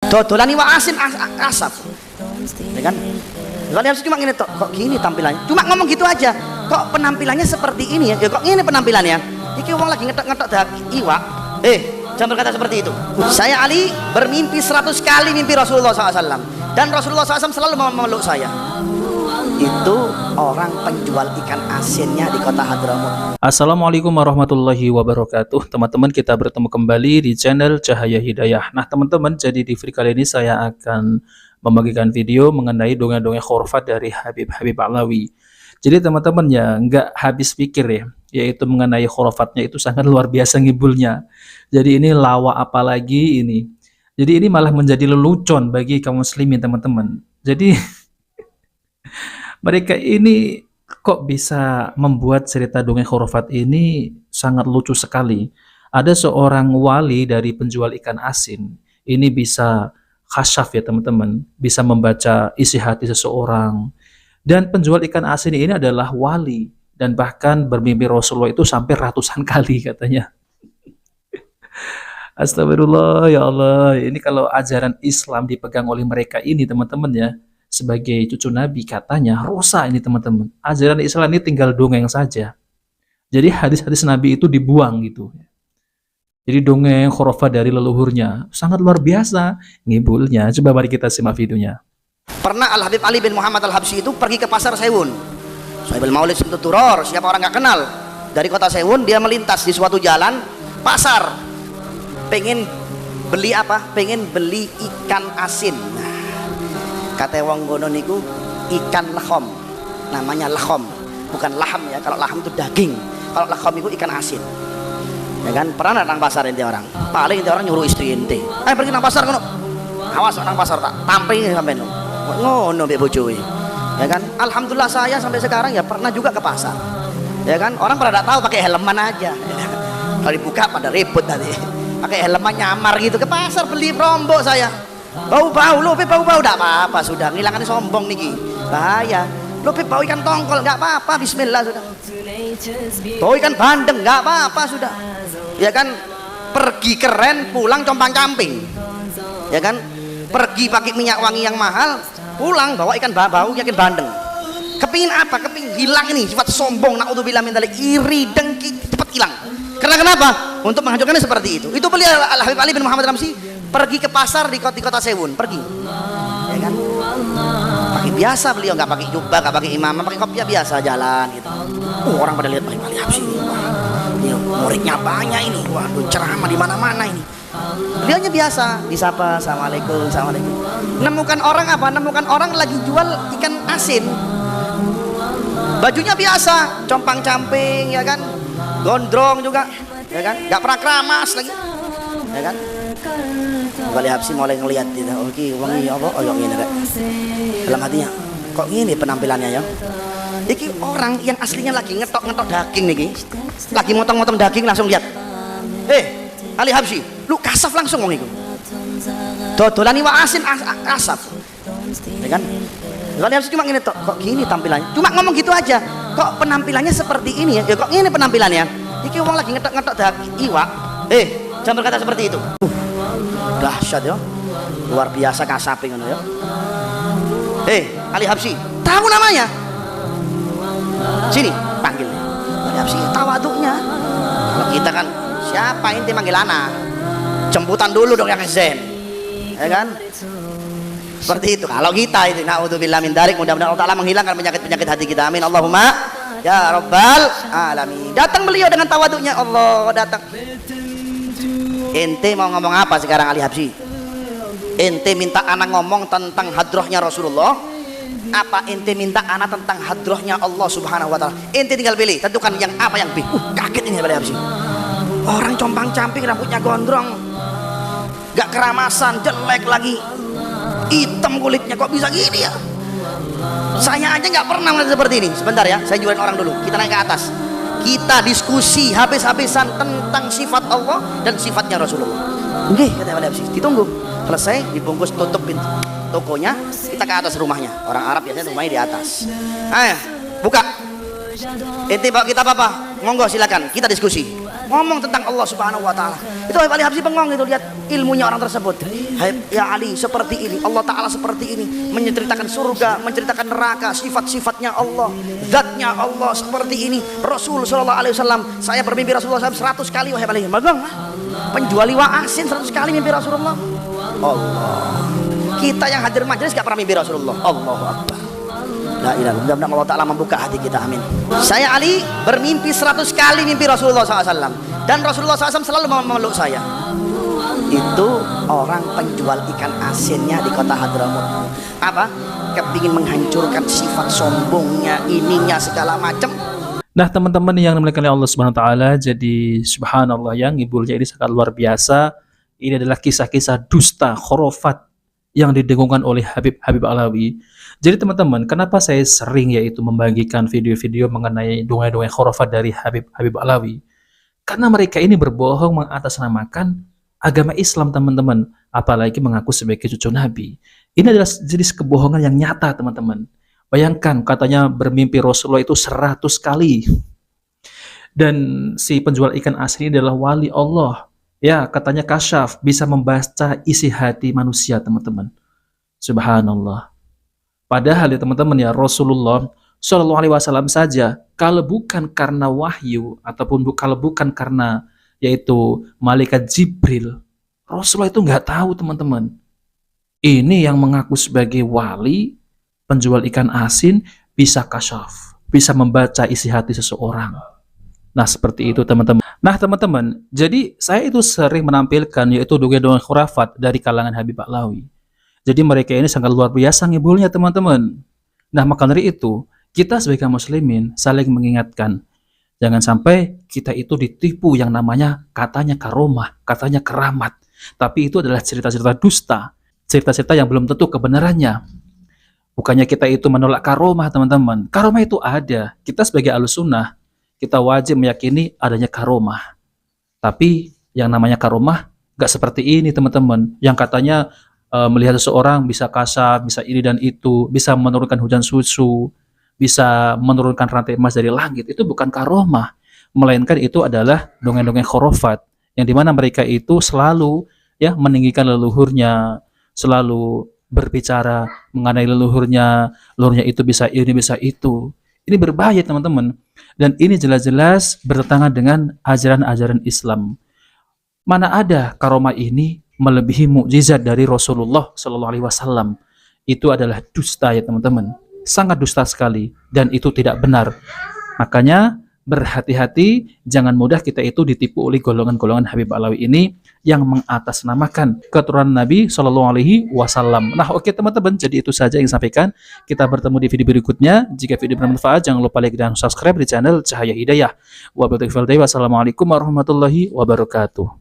Dodolani wa asin asap. Ya kan? Kalau harus cuma gini toh, kok gini tampilannya? Cuma ngomong gitu aja. Kok penampilannya seperti ini ya? Ya kok ini penampilannya? Iki wong lagi ngetok-ngetok iwak. Jangan berkata seperti itu. Saya Ali bermimpi 100 kali mimpi Rasulullah SAW, dan Rasulullah SAW selalu memeluk saya. Itu orang penjual ikan asinnya di kota Hadramut. Assalamualaikum warahmatullahi wabarakatuh. Teman-teman, kita bertemu kembali di channel Cahaya Hidayah. Nah teman-teman, jadi di video kali ini saya akan membagikan video mengenai dongeng-dongeng khurafat dari Habib Alawi. Jadi teman-teman ya nggak habis pikir ya, yaitu mengenai khurafatnya itu sangat luar biasa ngibulnya. Jadi ini lawa apalagi ini. Jadi ini malah menjadi lelucon bagi kaum muslimin teman-teman. Jadi mereka ini kok bisa membuat cerita dongeng khurafat ini sangat lucu sekali. Ada seorang wali dari penjual ikan asin. Ini bisa khasyaf ya teman-teman, bisa membaca isi hati seseorang. Dan penjual ikan asin ini adalah wali, dan bahkan bermimpi Rasulullah itu sampai ratusan kali katanya. Astagfirullah, ya Allah. Ini kalau ajaran Islam dipegang oleh mereka ini teman-teman ya, sebagai cucu Nabi katanya rusak ini teman-teman. Ajaran Islam ini tinggal dongeng saja. Jadi hadis-hadis Nabi itu dibuang gitu. Jadi dongeng khurafat dari leluhurnya sangat luar biasa ngibulnya. Coba mari kita simak videonya. Pernah Al Habib Ali bin Muhammad Al Habsyi itu pergi ke pasar Sewun. Sohibul Maulid Simtud Turor, siapa orang nggak kenal? Dari kota Sewun dia melintas di suatu jalan pasar. Pengen beli apa? Pengen beli ikan asin. Kata wong gono niku ikan lahom, namanya lahom, bukan laham ya. Kalau laham itu daging, kalau lahom itu ikan asin. Ya kan, pernah datang pasar ente orang, paling ente orang nyuruh istri ente, pergi nang pasar kono, awas nang pasar tak tamping sampai ngono mbek bojoe. Ya kan, alhamdulillah saya sampai sekarang ya pernah juga ke pasar. Ya kan, orang pada tahu pakai helman aja. Kalau dibuka pada ribut tadi, pakai helman nyamar gitu ke pasar beli rombok saya. Bau-bau, lo bau-bau enggak apa-apa, sudah ngilangkan sombong niki. Bahaya. Lo bau ikan tongkol enggak apa-apa, bismillah sudah. Bau ikan bandeng enggak apa-apa sudah. Ya kan, pergi keren, pulang compang-camping. Ya kan, pergi pakai minyak wangi yang mahal, pulang bawa ikan bau ikan bandeng. Kepingin apa? Kepingin hilang ini sifat sombong, naudzubillah min dzalik, iri, dengki, cepat hilang. Karena kenapa? Untuk menghancurkannya seperti itu. Itu beliau Al Habib Ali bin Muhammad Al Habsyi pergi ke pasar di kota Sewun, pergi. Ya kan? Pakai biasa beliau, nggak pakai jubah, nggak pakai imamah, pakai kopiah biasa jalan gitu. Orang pada lihat Habib Ali Habsyi ini, wah, dia muridnya banyak ini, waduh ceramah di mana-mana ini. Beliaunya biasa, disapa, assalamualaikum, assalamualaikum. Nemukan orang apa? Nemukan orang lagi jual ikan asin. Bajunya biasa, compang-camping, ya kan? Gondrong juga, ya kan? Nggak pernah keramas lagi, ya kan? Kali Habsyi mulai ngelihat gitu, oke, wangi apa? Oh, yang ini kayak dalam hatinya, kok gini penampilannya ya? Iki orang yang aslinya lagi ngetok-ngetok daging nih, lagi motong-motong daging langsung lihat, Ali Habsyi, lu kasaf langsung wong iku. Dodolani wa asin asap, ya kan? Kali Habsyi cuma gini toh, kok gini tampilannya? Cuma ngomong gitu aja, kok penampilannya seperti ini ya? Ya kok gini penampilannya? Iki wong lagi ngetok-ngetok daging iwak, jangan berkata seperti itu. Dahsyat ya, luar biasa kasaping ya. Ali Habsyi, tahu namanya? Sini, panggil. Ali Habsyi, tawaduknya. Kalau kita kan, siapa inti manggil anak? Jemputan dulu dong yang zen, ya kan? Seperti itu. Kalau kita itu, naudzubillah min dzalik, mudah-mudahan Allah Taala menghilangkan penyakit-penyakit hati kita. Amin. Allahumma ya Rabbal alamin. Datang beliau dengan tawaduknya, Allah datang. Ente mau ngomong apa sekarang Ali Habsyi? Ente minta anak ngomong tentang hadrohnya Rasulullah, apa ente minta anak tentang hadrohnya Allah Subhanahu wa Ta'ala? Ente tinggal pilih, tentukan yang apa yang B. Kaget ini Ali Habsyi. Orang compang-camping, rambutnya gondrong, gak keramasan, jelek lagi, hitam kulitnya, kok bisa gini ya? Saya aja nggak pernah melihat seperti ini. Sebentar ya, saya jualin orang dulu, kita naik ke atas, kita diskusi habis-habisan tentang sifat Allah dan sifatnya Rasulullah. Oke, kata Ali Habsyi, ditunggu selesai, dibungkus, tutup pintu tokonya, kita ke atas rumahnya. Orang Arab biasanya rumahnya di atas. Ayo, buka. Ente bawa kita apa? Monggo silakan, kita diskusi. ngomong tentang Allah Subhanahu wa taala. Itu Habib Ali Habsyi bengong itu lihat ilmunya orang tersebut. Ya Ali seperti ini, Allah taala seperti ini, menceritakan surga, menceritakan neraka, sifat-sifatnya Allah, zatnya Allah seperti ini. Rasul sallallahu alaihi wasallam, saya bermimpi Rasulullah SAW 100 kali. Habib Ali bengong. Penjual iwa asin 100 kali mimpi Rasulullah. Allah. Kita yang hadir majelis gak pernah mimpi Rasulullah. Allahu Akbar. La ilaha illallah. Mudah-mudahan Allah Ta'ala membuka hati kita, amin. Saya Ali bermimpi 100 kali mimpi Rasulullah SAW, dan Rasulullah SAW selalu memeluk saya. Itu orang penjual ikan asinnya di kota Hadramut. Apa? Kepingin menghancurkan sifat sombongnya, ininya segala macam. Nah teman-teman yang dimuliakan oleh Allah Subhanahu wa taala, jadi subhanallah yang ngibulnya ini sangat luar biasa. Ini adalah kisah-kisah dusta, khurafat yang didengungkan oleh Habib Alawi. Jadi teman-teman, kenapa saya sering yaitu membagikan video-video mengenai dongeng-dongeng khurafat dari Habib Alawi? Karena mereka ini berbohong mengatasnamakan agama Islam, teman-teman, apalagi mengaku sebagai cucu Nabi. Ini adalah jenis kebohongan yang nyata, teman-teman. Bayangkan katanya bermimpi Rasulullah itu 100 kali. Dan si penjual ikan asin ini adalah wali Allah. Ya, katanya kasyaf, bisa membaca isi hati manusia, teman-teman. Subhanallah. Padahal ya teman-teman ya, Rasulullah Shallallahu Alaihi Wasallam saja, kalau bukan karena wahyu ataupun kalau bukan karena yaitu malaikat Jibril, Rasulullah itu nggak tahu, teman-teman. Ini yang mengaku sebagai wali, penjual ikan asin, bisa kasyaf, bisa membaca isi hati seseorang. Nah seperti itu teman-teman. Nah teman-teman, jadi saya itu sering menampilkan yaitu dongeng-dongeng khurafat dari kalangan Habib Alawi. Jadi mereka ini sangat luar biasa ngibulnya, teman-teman. Nah maka dari itu, kita sebagai muslimin saling mengingatkan, jangan sampai kita itu ditipu yang namanya katanya karomah, katanya keramat. Tapi itu adalah cerita-cerita dusta, cerita-cerita yang belum tentu kebenarannya. Bukannya kita itu menolak karomah, teman-teman. Karomah itu ada. Kita sebagai Ahlussunnah, kita wajib meyakini adanya karomah. Tapi yang namanya karomah gak seperti ini, teman-teman. Yang katanya melihat seseorang bisa kasar, bisa ini dan itu, bisa menurunkan hujan susu, bisa menurunkan rantai emas dari langit. Itu bukan karomah, melainkan itu adalah dongeng-dongeng khurafat, yang dimana mereka itu selalu ya meninggikan leluhurnya, selalu berbicara mengenai leluhurnya itu bisa ini, bisa itu. Ini berbahaya, teman-teman. Dan ini jelas-jelas bertentangan dengan ajaran-ajaran Islam. Mana ada karomah ini melebihi mukjizat dari Rasulullah Shallallahu Alaihi Wasallam. Itu adalah dusta ya teman-teman, sangat dusta sekali, dan itu tidak benar. Makanya berhati-hati, jangan mudah kita itu ditipu oleh golongan-golongan Habib Alawi ini yang mengatasnamakan keturunan Nabi Shallallahu Alaihi Wasallam. Nah oke teman-teman, jadi itu saja yang sampaikan. Kita bertemu di video berikutnya. Jika video bermanfaat, jangan lupa like dan subscribe di channel Cahaya Hidayah. Wassalamualaikum warahmatullahi wabarakatuh.